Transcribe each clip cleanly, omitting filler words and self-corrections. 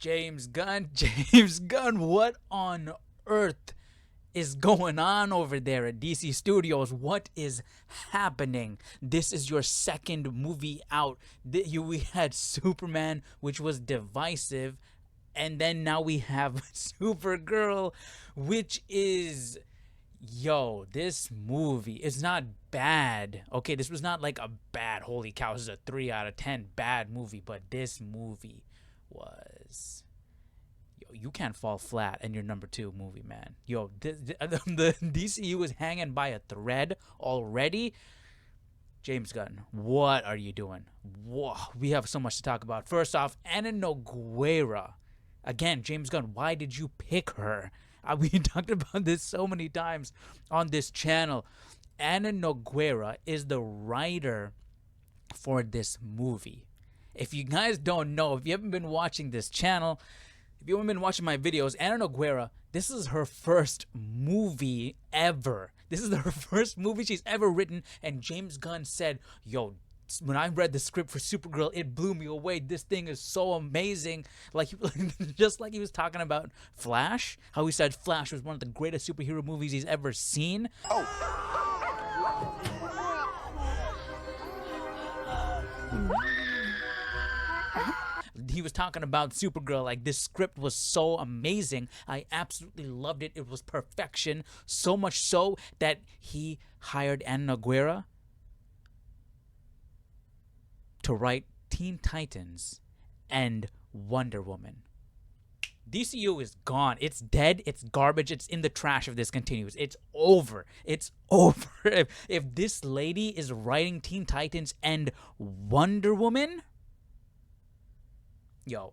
James Gunn, James Gunn, what on earth is going on over there at DC Studios? What is happening? This is your second movie out. We had Superman, which was divisive, and then now we have Supergirl, which is, yo, this movie is not bad. Okay, this was not like a bad, holy cow, this is a 3 out of 10 bad movie, but this movie was, yo, you can't fall flat in your number 2 movie, man. Yo, the DCU is hanging by a thread already. James Gunn, what are you doing? Whoa, we have so much to talk about. First off, Ana Nogueira. Again, James Gunn, why did you pick her? We talked about this so many times on this channel. Ana Nogueira is the writer for this movie. If you guys don't know, if you haven't been watching this channel, if you haven't been watching my videos, Ana Nogueira, this is her first movie ever. This is her first movie she's ever written, and James Gunn said, yo, when I read the script for Supergirl, it blew me away. This thing is so amazing. Like, just like he was talking about Flash, how he said Flash was one of the greatest superhero movies he's ever seen. Oh. He was talking about Supergirl, like this script was so amazing. I absolutely loved it. It was perfection. So much so that he hired Ana Nogueira to write Teen Titans and Wonder Woman. DCU is gone. It's dead. It's garbage. It's in the trash if this continues. It's over. It's over. If this lady is writing Teen Titans and Wonder Woman, yo,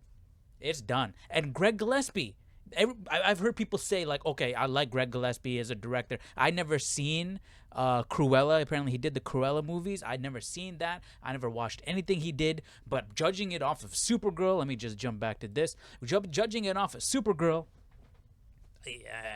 it's done. And Craig Gillespie. I've heard people say, like, okay, I like Craig Gillespie as a director. I never seen Cruella. Apparently, he did the Cruella movies. I'd never seen that. I never watched anything he did. But judging it off of Supergirl, let me just jump back to this. Judging it off of Supergirl,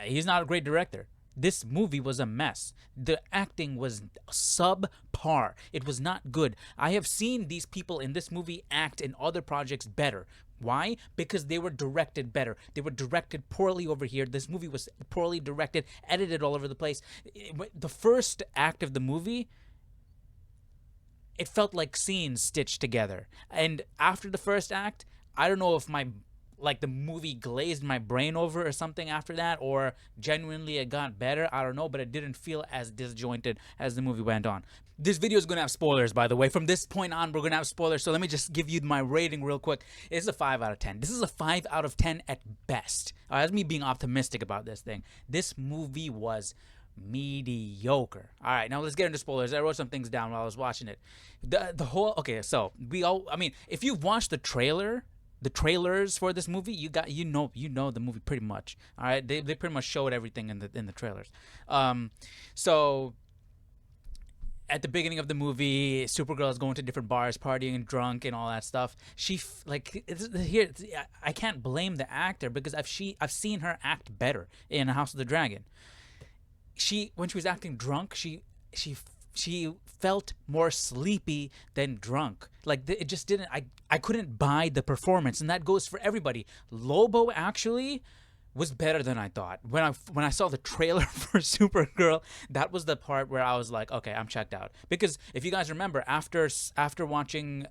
he's not a great director. This movie was a mess. The acting was subpar. It was not good. I have seen these people in this movie act in other projects better. Why? Because they were directed better. They were directed poorly over here. This movie was poorly directed, edited all over the place. The first act of the movie, it felt like scenes stitched together. And after the first act, I don't know if the movie glazed my brain over or something after that, or genuinely it got better. I don't know, but it didn't feel as disjointed as the movie went on. This video is going to have spoilers, by the way. From this point on, we're going to have spoilers, so let me just give you my rating real quick. It's a 5 out of 10. This is a 5 out of 10 at best. That's me being optimistic about this thing. This movie was mediocre. All right, now let's get into spoilers. I wrote some things down while I was watching it. So if you've watched the trailers for this movie, you know the movie pretty much. All right, they pretty much showed everything in the trailers. So at the beginning of the movie, Supergirl is going to different bars, partying and drunk and all that stuff. I can't blame the actor because I've seen her act better in House of the Dragon. When she was acting drunk, she felt more sleepy than drunk. Like, it just didn't, I couldn't buy the performance, and that goes for everybody. Lobo actually was better than I thought. When I saw the trailer for Supergirl, that was the part where I was like, okay, I'm checked out. Because if you guys remember, after watching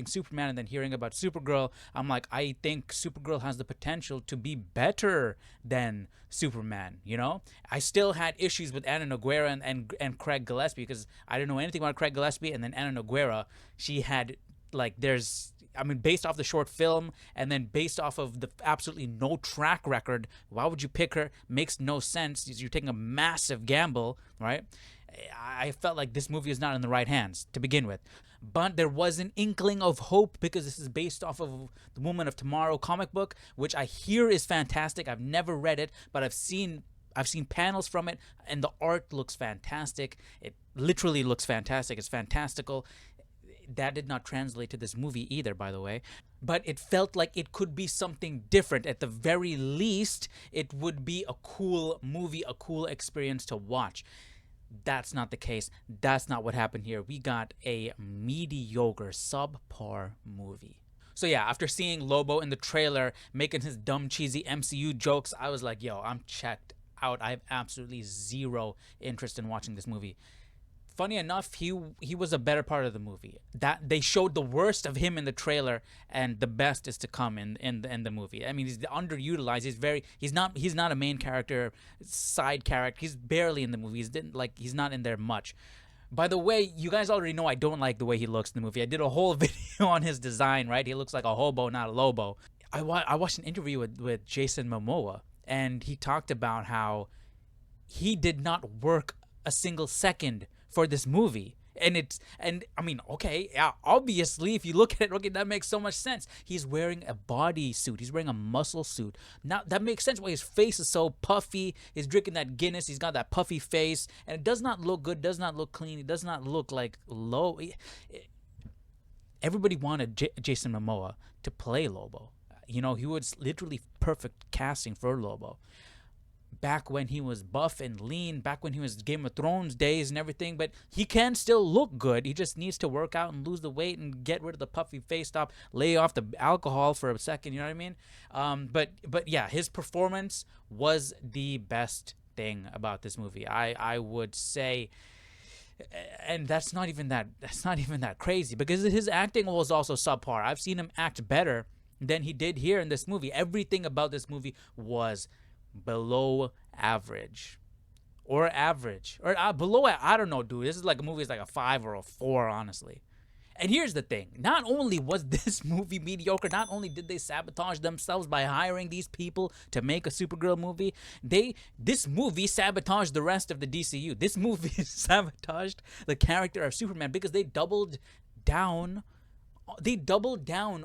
Superman and then hearing about Supergirl, I'm like, I think Supergirl has the potential to be better than Superman, you know? I still had issues with Ana Nogueira and Craig Gillespie because I didn't know anything about Craig Gillespie, and then Ana Nogueira, she had, like, based off the short film and then based off of the absolutely no track record, why would you pick her? Makes no sense. You're taking a massive gamble, right? I felt like this movie is not in the right hands to begin with. But there was an inkling of hope because this is based off of the Woman of Tomorrow comic book, which I hear is fantastic. I've never read it, but I've seen panels from it, and the art looks fantastic. It literally looks fantastic. It's fantastical. That did not translate to this movie either, by the way. But it felt like it could be something different. At the very least, it would be a cool movie, a cool experience to watch. That's not the case. That's not what happened here. We got a mediocre, subpar movie. So yeah, after seeing Lobo in the trailer making his dumb cheesy MCU jokes, I was like, yo, I'm checked out. I have absolutely zero interest in watching this movie. Funny enough, he was a better part of the movie. That they showed the worst of him in the trailer, and the best is to come in the movie. I mean, he's underutilized. He's not a main character, side character. He's barely in the movie. He's not in there much. By the way, you guys already know I don't like the way he looks in the movie. I did a whole video on his design, right? He looks like a hobo, not a lobo. I watched an interview with Jason Momoa, and he talked about how he did not work a single second for this movie. And I mean, okay, yeah, obviously, if you look at it, okay, that makes so much sense. He's wearing a body suit. He's wearing a muscle suit. Now that makes sense why his face is so puffy. He's drinking that Guinness. He's got that puffy face, and it does not look good. Does not look clean. It does not look like low. Everybody wanted Jason Momoa to play Lobo. You know, he was literally perfect casting for Lobo. Back when he was buff and lean, back when he was Game of Thrones days and everything, but he can still look good. He just needs to work out and lose the weight and get rid of the puffy face, stop, lay off the alcohol for a second, you know what I mean? But yeah, his performance was the best thing about this movie. I would say, and that's not even that crazy, because his acting was also subpar. I've seen him act better than he did here in this movie. Everything about this movie was below average or below. I don't know, dude. This is like a movie is like a 5 or a 4, honestly. And here's the thing: not only was this movie mediocre, not only did they sabotage themselves by hiring these people to make a Supergirl movie, this movie sabotaged the rest of the DCU. This movie sabotaged the character of Superman because they doubled down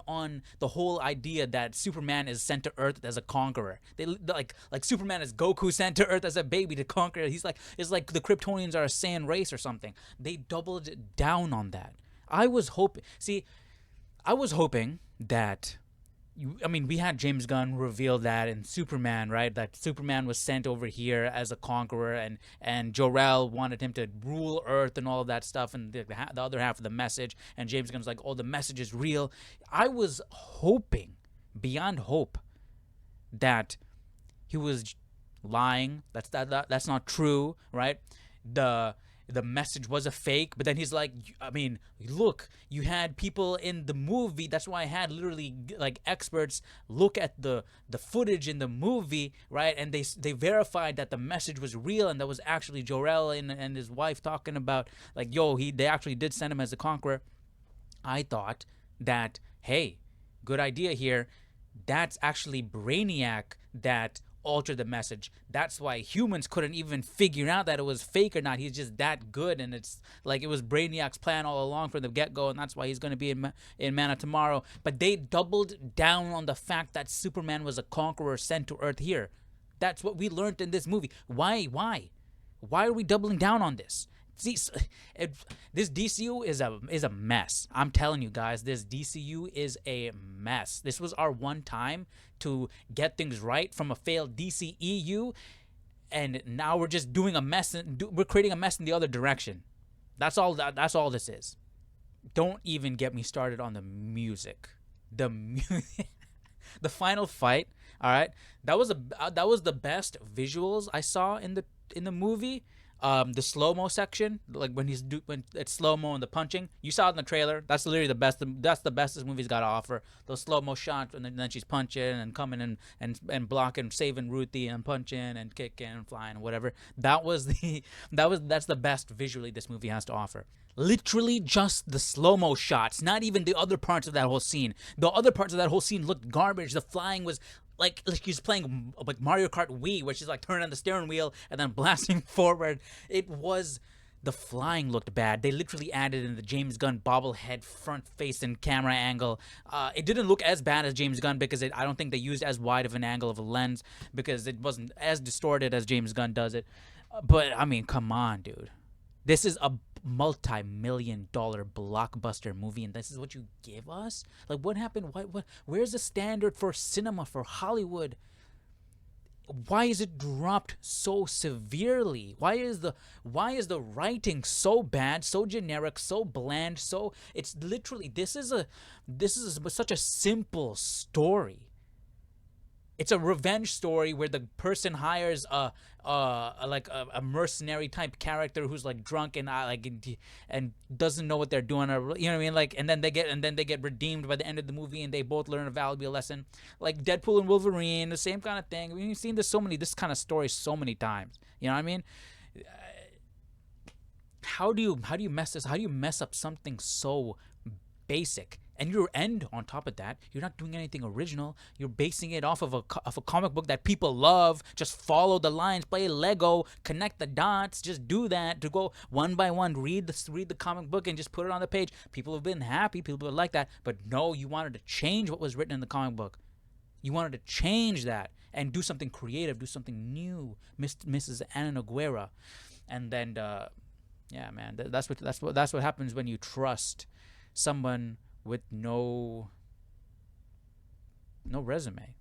on the whole idea that Superman is sent to Earth as a conqueror. They like Superman is Goku sent to Earth as a baby to conquer. It's like the Kryptonians are a Saiyan race or something. They doubled down on that. I was hoping that we had James Gunn reveal that in Superman, right? That Superman was sent over here as a conqueror, and Jor-El wanted him to rule Earth and all of that stuff, and the other half of the message. And James Gunn's like, oh, the message is real. I was hoping, beyond hope, that he was lying. That's not true, right? The message was a fake, but then he's like, look, you had people in the movie. That's why I had literally like experts look at the footage in the movie, right? And they verified that the message was real, and that was actually Jor-El and his wife talking about like, yo, they actually did send him as a conqueror. I thought that, hey, good idea here. That's actually Brainiac that altered the message. That's why humans couldn't even figure out that it was fake or not. He's just that good, and it's like it was Brainiac's plan all along from the get-go, and that's why he's going to be in Man of Tomorrow. But they doubled down on the fact that Superman was a conqueror sent to Earth here. That's what we learned in this movie. Why are we doubling down on this? See, this DCU is a mess. I'm telling you guys, this DCU is a mess. This was our one time to get things right from a failed DCEU, and now we're just doing a mess. We're creating a mess in the other direction. That's all this is. Don't even get me started on the music. The final fight. All right, that was the best visuals I saw in the movie. The slow-mo section, like when it's slow-mo and the punching, you saw it in the trailer. That's literally the best. That's the best this movie's got to offer. Those slow-mo shots, and then she's punching and coming and blocking, saving Ruthie, and punching and kicking and flying and whatever. That's the best visually this movie has to offer. Literally just the slow-mo shots, not even the other parts of that whole scene. The other parts of that whole scene looked garbage. The flying was like he's playing like Mario Kart Wii, which is like turning on the steering wheel and then blasting forward. The flying looked bad. They literally added in the James Gunn bobblehead front face and camera angle. It didn't look as bad as James Gunn because I don't think they used as wide of an angle of a lens because it wasn't as distorted as James Gunn does it. But come on, dude. This is a multi-million-dollar blockbuster movie, and this is what you give us? Like, what happened? Where's the standard for cinema, for Hollywood? why is it dropped so severely? Why is the writing so bad, so generic, so bland, so it's literally this is such a simple story. It's a revenge story where the person hires a mercenary type character who's like drunk and and doesn't know what they're doing, or you know what I mean, like, and then they get redeemed by the end of the movie and they both learn a valuable lesson, like Deadpool and Wolverine, the same kind of thing. We've seen this kind of story so many times, you know what I mean? How do you mess this? How do you mess up something so basic? And on top of that, you're not doing anything original. You're basing it off of a comic book that people love. Just follow the lines, play Lego, connect the dots. Just do that. To go one by one, read the comic book and just put it on the page. People have been happy. People like that. But no, you wanted to change what was written in the comic book. You wanted to change that and do something creative, do something new, Mrs. Ana Nogueira, and then yeah, man, that's what happens when you trust someone with no resume.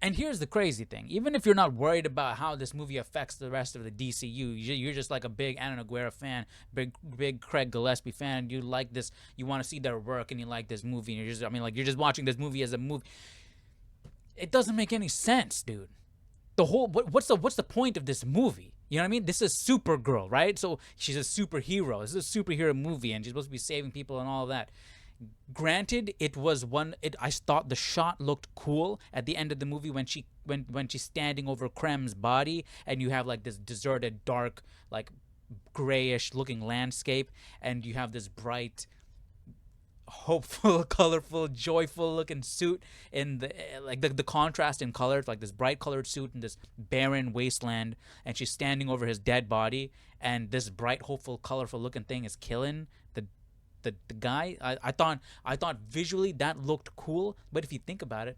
And here's the crazy thing: even if you're not worried about how this movie affects the rest of the DCU, you're just like a big Ana Nogueira fan, big Craig Gillespie fan, and you like this, you want to see their work, and you like this movie, and you're just watching this movie as a movie. It doesn't make any sense, dude. What's the point of this movie? You know what I mean? This is Supergirl, right? So she's a superhero. This is a superhero movie, and she's supposed to be saving people and all of that. Granted, I thought the shot looked cool at the end of the movie when she's standing over Krem's body, and you have like this deserted, dark, like grayish looking landscape, and you have this bright, hopeful, colorful, joyful looking suit in the contrast in colors, like this bright colored suit in this barren wasteland, and she's standing over his dead body, and this bright, hopeful, colorful looking thing is killing the guy. I thought visually that looked cool, but if you think about it,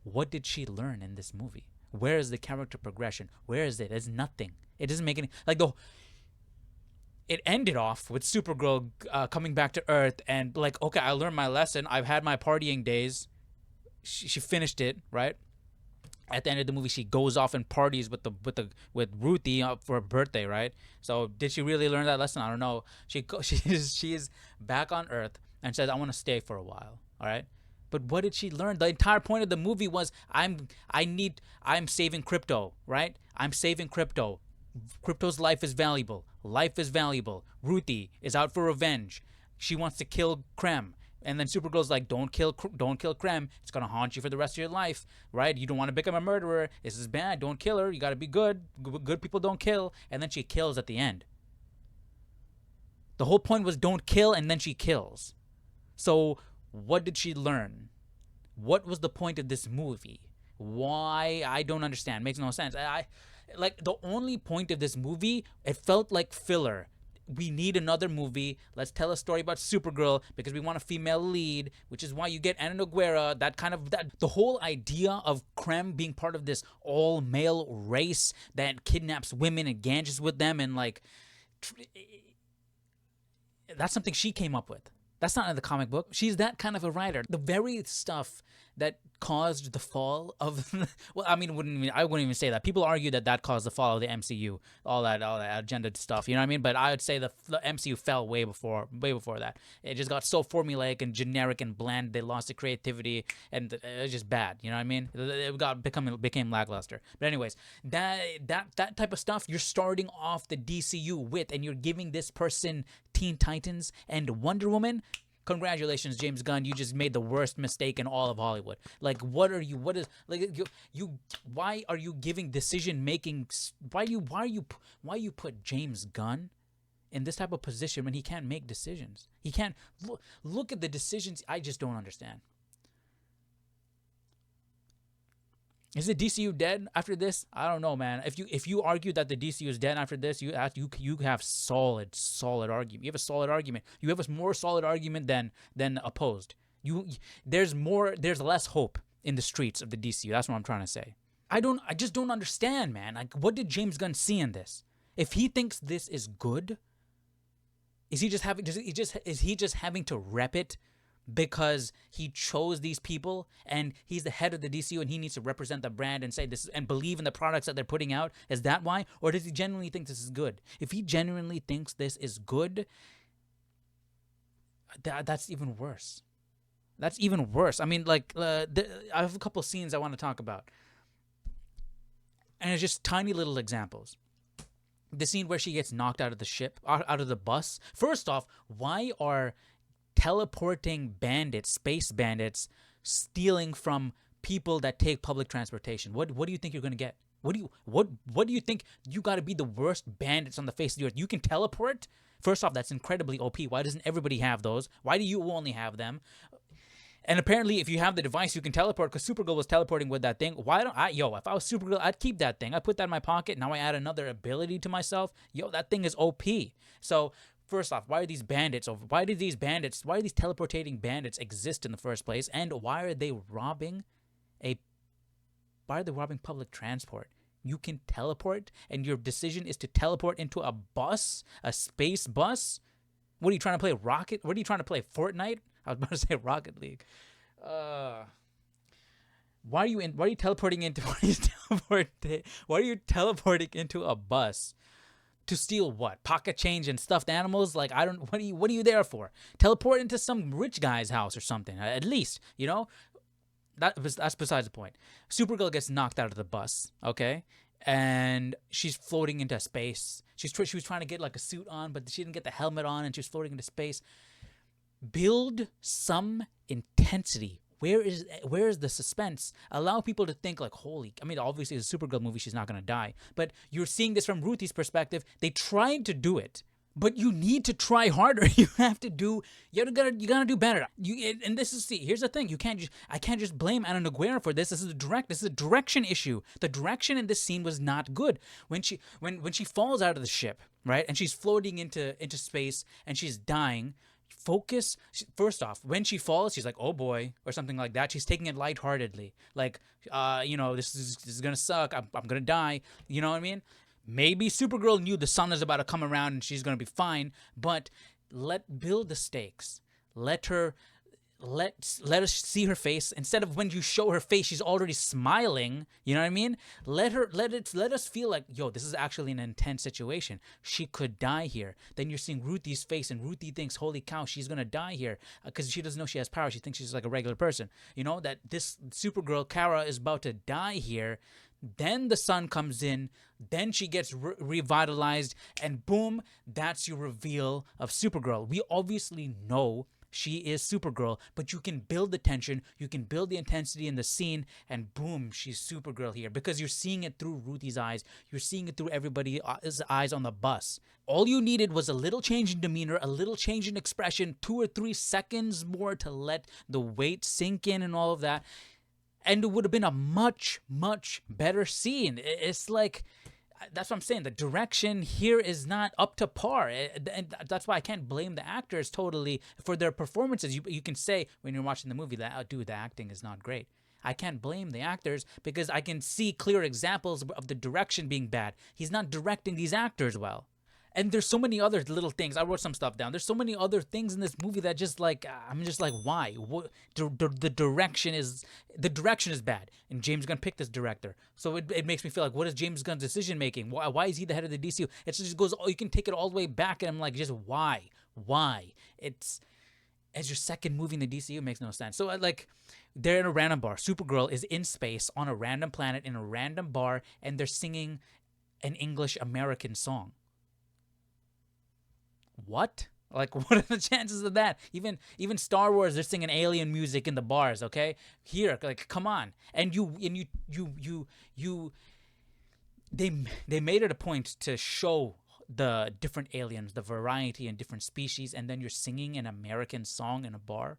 what did she learn in this movie? Where is the character progression? Where is it? There's nothing. It doesn't make any, like, it ended off with Supergirl coming back to Earth and like, okay, I learned my lesson. I've had my partying days. She finished it, right? At the end of the movie, she goes off and parties with Ruthie for her birthday, right? So did she really learn that lesson? I don't know. She's back on Earth and says, "I want to stay for a while." All right, but what did she learn? The entire point of the movie was I'm saving krypto, right? I'm saving krypto. Krypto's life is valuable. Life is valuable. Ruthie is out for revenge. She wants to kill Krem. And then Supergirl's like, don't kill Krem. It's going to haunt you for the rest of your life, right? You don't want to become a murderer. This is bad. Don't kill her. You got to be good. Good people don't kill. And then she kills at the end. The whole point was don't kill, and then she kills. So what did she learn? What was the point of this movie? Why? I don't understand. Makes no sense. Like, the only point of this movie, it felt like filler. We need another movie. Let's tell a story about Supergirl because we want a female lead, which is why you get Ana Nogueira. The whole idea of Krem being part of this all-male race that kidnaps women and ganges with them, and like, that's something she came up with. That's not in the comic book. She's that kind of a writer. The very stuff that caused the fall of well, I wouldn't even say that. People argue that caused the fall of the MCU, all that agenda stuff, you know what I mean? But I would say the MCU fell way before that. It just got so formulaic and generic and bland. They lost the creativity, and it was just bad, you know what I mean? It became lackluster. But anyways, that type of stuff you're starting off the DCU with, and you're giving this person Teen Titans and Wonder Woman. Congratulations, James Gunn. You just made the worst mistake in all of Hollywood. Like, why are you giving decision making? Why you put James Gunn in this type of position when he can't make decisions? He can't look at the decisions. I just don't understand. Is the DCU dead after this? I don't know, man. If you argue that the DCU is dead after this, you have solid argument. You have a solid argument. You have a more solid argument than opposed. There's less hope in the streets of the DCU. That's what I'm trying to say. I just don't understand, man. Like, what did James Gunn see in this? If he thinks this is good, is he just having to rep it because he chose these people and he's the head of the DCU and he needs to represent the brand and say this and believe in the products that they're putting out? Is that why? Or does he genuinely think this is good? If he genuinely thinks this is good, that's even worse. That's even worse. I mean, like, I have a couple of scenes I want to talk about. And it's just tiny little examples. The scene where she gets knocked out of the ship, out of the bus. First off, why are teleporting bandits, space bandits, stealing from people that take public transportation? What do you think you're gonna get? What do you think? You got to be the worst bandits on the face of the earth. You can teleport. First off, that's incredibly OP. Why doesn't everybody have those? Why do you only have them? And apparently, if you have the device, you can teleport, because Supergirl was teleporting with that thing. Why don't I? If I was Supergirl, I'd keep that thing. I'd put that in my pocket. Now I add another ability to myself. That thing is OP. So, first off, why are these bandits over? Why are these teleportating bandits exist in the first place? And why are they robbing public transport? You can teleport, and your decision is to teleport into a bus, a space bus? What are you trying to play, Rocket? What are you trying to play, Fortnite? I was about to say Rocket League. Why are you teleporting into a bus? To steal what? Pocket change and stuffed animals? Like, what are you there for? Teleport into some rich guy's house or something, at least, That's besides the point. Supergirl gets knocked out of the bus, okay? And she's floating into space. She was trying to get like a suit on, but she didn't get the helmet on, and she was floating into space. Build some intensity. Where is the suspense? Allow people to think like, obviously it's a Supergirl movie, she's not going to die. But you're seeing this from Ruthie's perspective. They tried to do it, but you need to try harder. You gotta do better. Here's the thing. I can't just blame Ana Nogueira for this. This is a direction issue. The direction in this scene was not good. When she falls out of the ship, right, and she's floating into space and she's dying. First off, when she falls, she's like, oh boy, or something like that. She's taking it lightheartedly. Like, this is going to suck. I'm going to die. You know what I mean? Maybe Supergirl knew the sun is about to come around and she's going to be fine, but build the stakes. Let us see her face. Instead of when you show her face, she's already smiling. You know what I mean? Let us feel like, this is actually an intense situation. She could die here. Then you're seeing Ruthie's face, and Ruthie thinks, holy cow, she's gonna die here, because she doesn't know she has power. She thinks she's like a regular person. That this Supergirl Kara is about to die here. Then the sun comes in. Then she gets revitalized, and boom, that's your reveal of Supergirl. We obviously know she is Supergirl, but you can build the tension, you can build the intensity in the scene, and boom, she's Supergirl here, because you're seeing it through Ruthie's eyes, you're seeing it through everybody's eyes on the bus. All you needed was a little change in demeanor, a little change in expression, 2 or 3 seconds more to let the weight sink in and all of that, and it would have been a much, much better scene. It's like, that's what I'm saying. The direction here is not up to par. And that's why I can't blame the actors totally for their performances. You can say when you're watching the movie that, oh, dude, the acting is not great. I can't blame the actors because I can see clear examples of the direction being bad. He's not directing these actors well. And there's so many other little things. I wrote some stuff down. There's so many other things in this movie that just like, I'm just like, why? The direction is bad. And James Gunn picked this director. So it makes me feel like, what is James Gunn's decision making? Why is he the head of the DCU? It just goes, you can take it all the way back. And I'm like, just why? Why? It's, as your second movie in the DCU, makes no sense. So they're in a random bar. Supergirl is in space on a random planet in a random bar. And they're singing an English-American song. What? Like, what are the chances of that? Even Star Wars, they're singing alien music in the bars, okay? Here, like, come on. And they made it a point to show the different aliens, the variety and different species, and then you're singing an American song in a bar?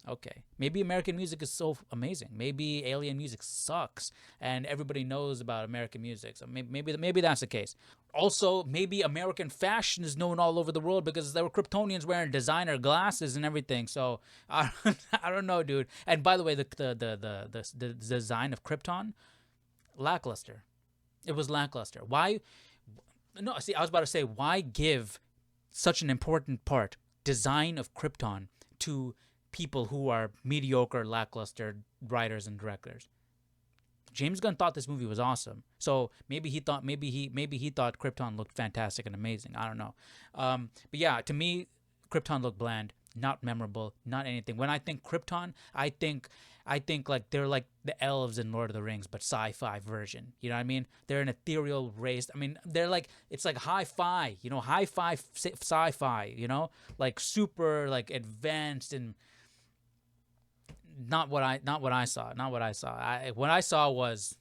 Okay, maybe American music is so amazing. Maybe alien music sucks, and everybody knows about American music. So maybe that's the case. Also, maybe American fashion is known all over the world because there were Kryptonians wearing designer glasses and everything. So I don't know, dude. And by the way, the design of Krypton, lackluster. It was lackluster. Why? No, see, I was about to say, why give such an important part, design of Krypton, to people who are mediocre, lackluster writers and directors. James Gunn thought this movie was awesome, so maybe he thought Krypton looked fantastic and amazing. I don't know, but yeah, to me, Krypton looked bland, not memorable, not anything. When I think Krypton, I think like they're like the elves in Lord of the Rings, but sci-fi version. You know what I mean? They're an ethereal race. I mean, they're like, it's like hi-fi, hi-fi sci-fi. Like super like advanced and not what I saw. What I saw was,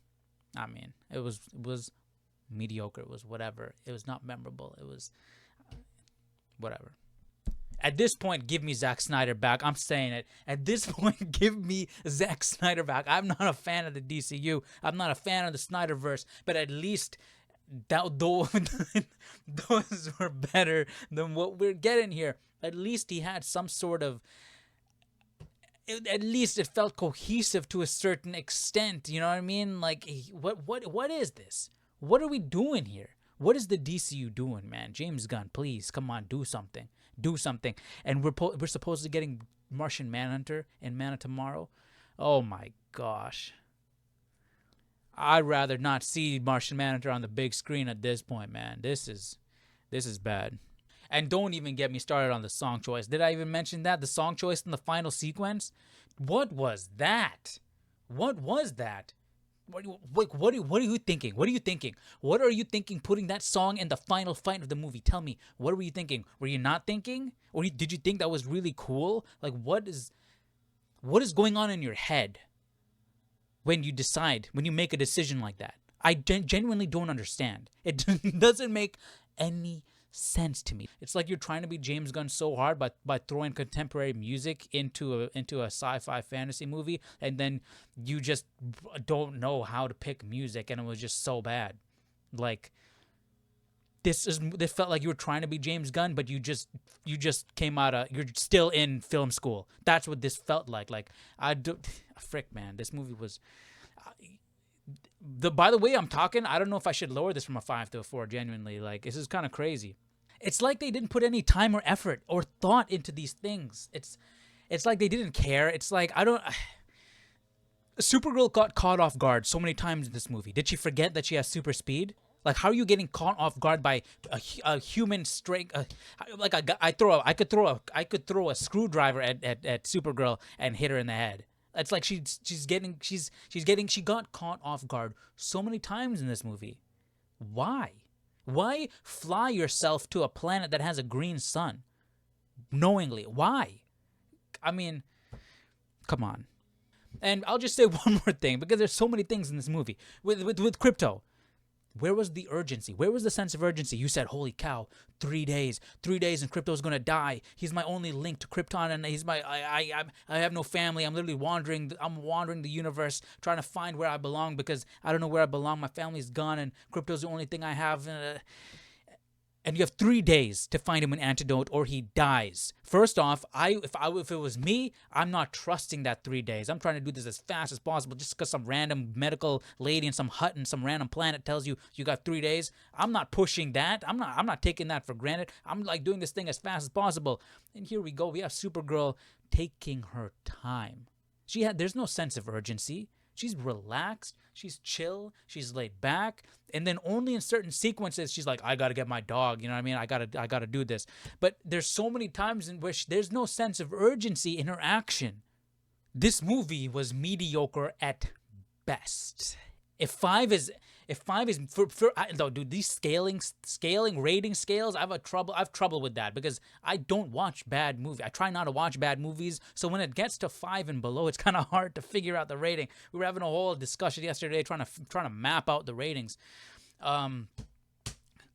I mean, it was mediocre. It was whatever. It was not memorable. It was whatever. At this point, give me Zack Snyder back. I'm saying it. At this point, give me Zack Snyder back. I'm not a fan of the DCU. I'm not a fan of the Snyderverse. But at least those were better than what we're getting here. At least he had some sort of... At least it felt cohesive to a certain extent. You know what I mean? Like, what is this? What are we doing here? What is the DCU doing, man? James Gunn, please, come on, do something. Do something. And we're supposed to be getting Martian Manhunter and Man of Tomorrow. Oh my gosh. I'd rather not see Martian Manhunter on the big screen at this point, man. This is bad. And don't even get me started on the song choice. Did I even mention that? The song choice in the final sequence? What was that? What was that? What are you thinking? What are you thinking? What are you thinking putting that song in the final fight of the movie? Tell me, what were you thinking? Were you not thinking? Or did you think that was really cool? Like, what is going on in your head when you make a decision like that? I genuinely don't understand. It doesn't make any sense to me. It's like you're trying to be James Gunn so hard by throwing contemporary music into a sci-fi fantasy movie, and then you just don't know how to pick music, and it was just so bad. Like, this felt like you were trying to be James Gunn, but you just came out of, you're still in film school. That's what this felt like. Like, frick, man, this movie was. By the way I'm talking, I don't know if I should lower this from a 5 to a 4. Genuinely, like, this is kind of crazy. It's like they didn't put any time or effort or thought into these things. It's like they didn't care. It's like, Supergirl got caught off guard so many times in this movie. Did she forget that she has super speed? Like, how are you getting caught off guard by a human strength? I could throw a screwdriver at Supergirl and hit her in the head. It's like she got caught off guard so many times in this movie. Why? Why fly yourself to a planet that has a green sun? Knowingly. Why? I mean, come on. And I'll just say one more thing, because there's so many things in this movie. With Krypto. Where was the urgency? Where was the sense of urgency? You said, holy cow, 3 days. 3 days and Krypto's going to die. He's my only link to Krypton, and I have no family. I'm literally wandering the universe trying to find where I belong, because I don't know where I belong. My family's gone, and Krypto's the only thing I have. And you have 3 days to find him an antidote, or he dies. First off, if it was me, I'm not trusting that 3 days. I'm trying to do this as fast as possible, just because some random medical lady in some hut in some random planet tells you got 3 days. I'm not pushing that. I'm not taking that for granted. I'm like doing this thing as fast as possible. And here we go. We have Supergirl taking her time. There's no sense of urgency. She's relaxed, she's chill, she's laid back, and then only in certain sequences she's like, I gotta get my dog, you know what I mean? I gotta do this. But there's so many times in which there's no sense of urgency in her action. This movie was mediocre at best. If five is no, dude, these scaling rating scales, I have trouble with that, because I don't watch bad movies. I try not to watch bad movies. So when it gets to 5 and below, it's kind of hard to figure out the rating. We were having a whole discussion yesterday trying to map out the ratings.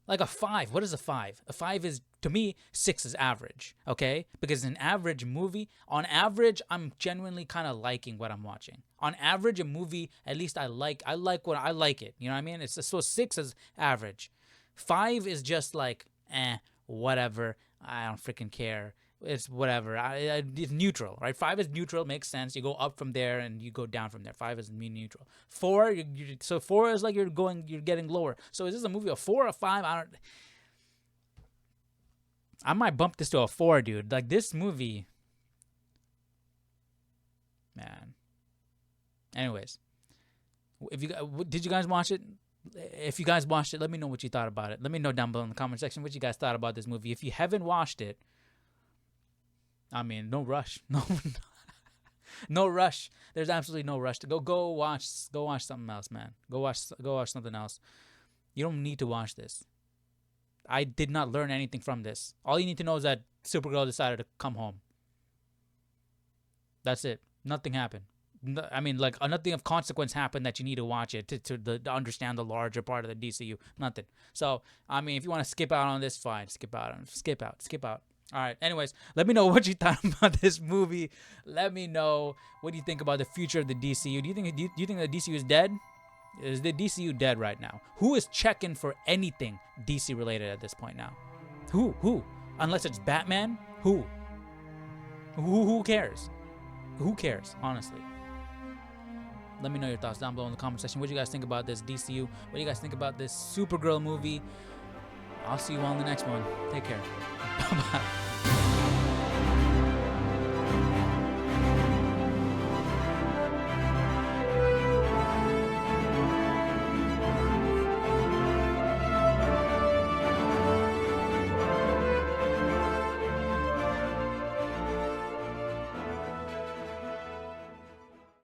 Like a 5. What is a 5? A 5 is, to me, 6 is average, okay? Because an average movie, on average, I'm genuinely kind of liking what I'm watching. On average, a movie, at least I like it. You know what I mean? So 6 is average. 5 is just like, whatever. I don't freaking care. It's whatever. It's neutral, right? 5 is neutral, makes sense. You go up from there and you go down from there. 5 is neutral. 4, so 4 is like you're getting lower. So is this a movie of 4 or 5? I might bump this to a 4, dude. Like, this movie, Man. Anyways, if you did you guys watch it? If you guys watched it, let me know what you thought about it. Let me know down below in the comment section what you guys thought about this movie. If you haven't watched it, I mean, no rush. No rush. There's absolutely no rush to go watch something else, man. Go watch something else. You don't need to watch this. I did not learn anything from this. All you need to know is that Supergirl decided to come home. That's it. Nothing happened. I mean, like, nothing of consequence happened that you need to watch it to understand the larger part of the DCU. Nothing. So, I mean, if you want to skip out on this, fine. Skip out. All right. Anyways, let me know what you thought about this movie. Let me know what do you think about the future of the DCU. Do you think the DCU is dead? Is the DCU dead right now? Who is checking for anything DC related at this point now? Who? Unless it's Batman, who? Who cares? Who cares, honestly? Let me know your thoughts down below in the comment section. What do you guys think about this DCU? What do you guys think about this Supergirl movie? I'll see you all in the next one. Take care. Bye-bye.